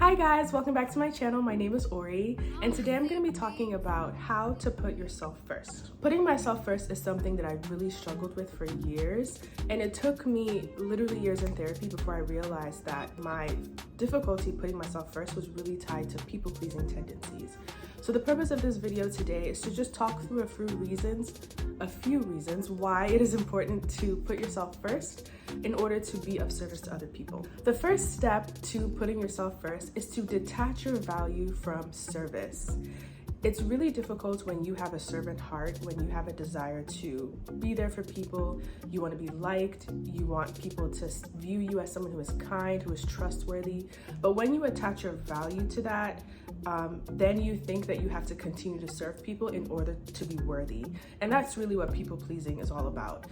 Hi guys, welcome back to my channel. My name is Ori, and today I'm going to be talking about how to put yourself first. Putting myself first is something that I really struggled with for years, and it took me literally years in therapy before I realized that my difficulty putting myself first was really tied to people-pleasing tendencies. So the purpose of this video today is to just talk through a few reasons why it is important to put yourself first in order to be of service to other people. The first step to putting yourself first is to detach your value from service. It's really difficult when you have a servant heart, when you have a desire to be there for people, you want to be liked, you want people to view you as someone who is kind, who is trustworthy. But when you attach your value to that, then you think that you have to continue to serve people in order to be worthy. And that's really what people pleasing is all about.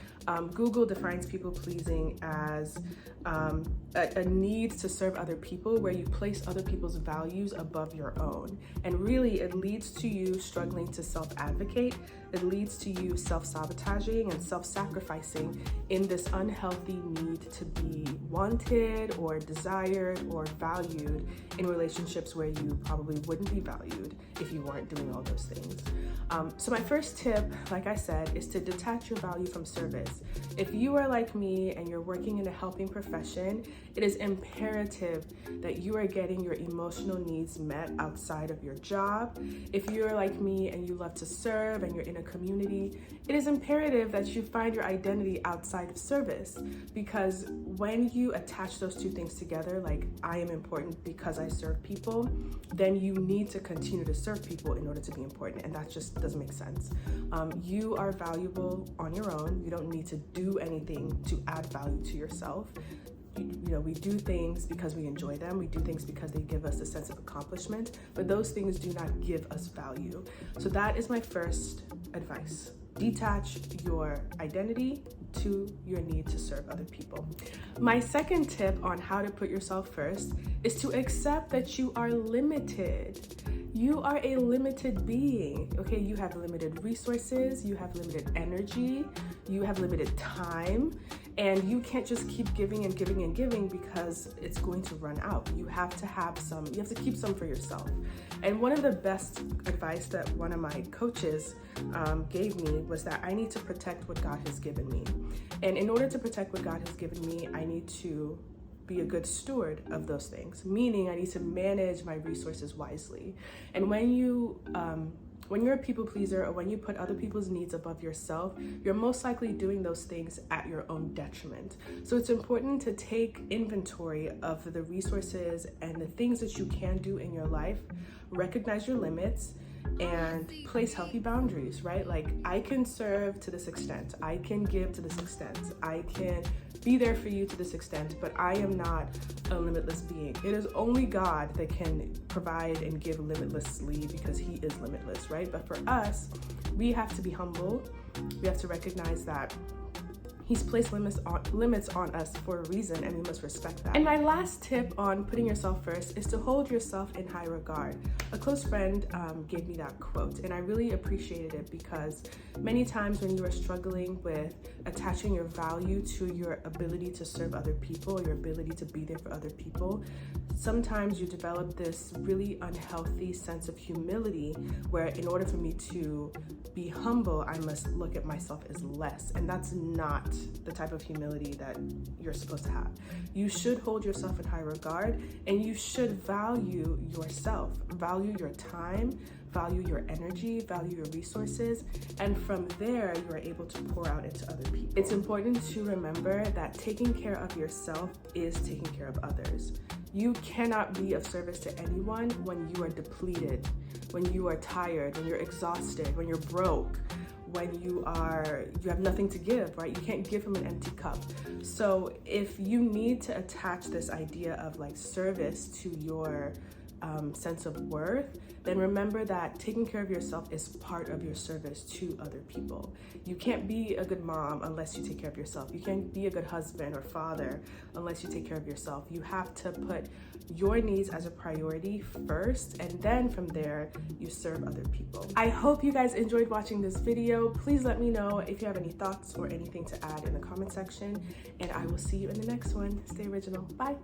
Google defines people pleasing as a need to serve other people where you place other people's values above your own. And really it leads to you struggling to self-advocate. It leads to you self-sabotaging and self-sacrificing in this unhealthy need to be wanted or desired or valued in relationships where you probably wouldn't be valued if you weren't doing all those things. So my first tip, like I said, is to detach your value from service. If you are like me and you're working in a helping profession, it is imperative that you are getting your emotional needs met outside of your job. If you're like me and you love to serve and you're in a community, it is imperative that you find your identity outside of service, because when you attach those two things together, like I am important because I serve people, then you need to continue to serve people in order to be important, and that just doesn't make sense. You are valuable on your own. You don't need to do anything to add value to yourself. You know, we do things because we enjoy them. We do things because they give us a sense of accomplishment, but those things do not give us value. So that is my first advice. Detach your identity to your need to serve other people. My second tip on how to put yourself first is to accept that you are limited. You are a limited being, okay? You have limited resources, you have limited energy, you have limited time, and you can't just keep giving and giving and giving because it's going to run out. You have to have some, you have to keep some for yourself. And one of the best advice that one of my coaches gave me was that I need to protect what God has given me. And in order to protect what God has given me, I need to be a good steward of those things, meaning I need to manage my resources wisely. And when you're a people pleaser, or when you put other people's needs above yourself, you're most likely doing those things at your own detriment. So it's important to take inventory of the resources and the things that you can do in your life, recognize your limits, and place healthy boundaries, right? Like, I can serve to this extent, I can give to this extent, I can be there for you to this extent, but I am not a limitless being. It is only God that can provide and give limitlessly, because he is limitless, right? But for us, we have to be humble. We have to recognize that he's placed limits on us for a reason, and we must respect that. And my last tip on putting yourself first is to hold yourself in high regard. A close friend gave me that quote, and I really appreciated it, because many times when you are struggling with attaching your value to your ability to serve other people, your ability to be there for other people, sometimes you develop this really unhealthy sense of humility, where in order for me to be humble, I must look at myself as less. And that's not the type of humility that you're supposed to have. You should hold yourself in high regard, and you should value yourself, value your time, value your energy, value your resources, and from there you are able to pour out into other people. It's important to remember that taking care of yourself is taking care of others. You cannot be of service to anyone when you are depleted, when you are tired, when you're exhausted, when you're broke, when you have nothing to give, right? You can't give from an empty cup. So if you need to attach this idea of like service to your sense of worth, then remember that taking care of yourself is part of your service to other people. You can't be a good mom unless you take care of yourself. You can't be a good husband or father unless you take care of yourself. You have to put your needs as a priority first, and then from there, you serve other people. I hope you guys enjoyed watching this video. Please let me know if you have any thoughts or anything to add in the comment section, and I will see you in the next one. Stay original. Bye.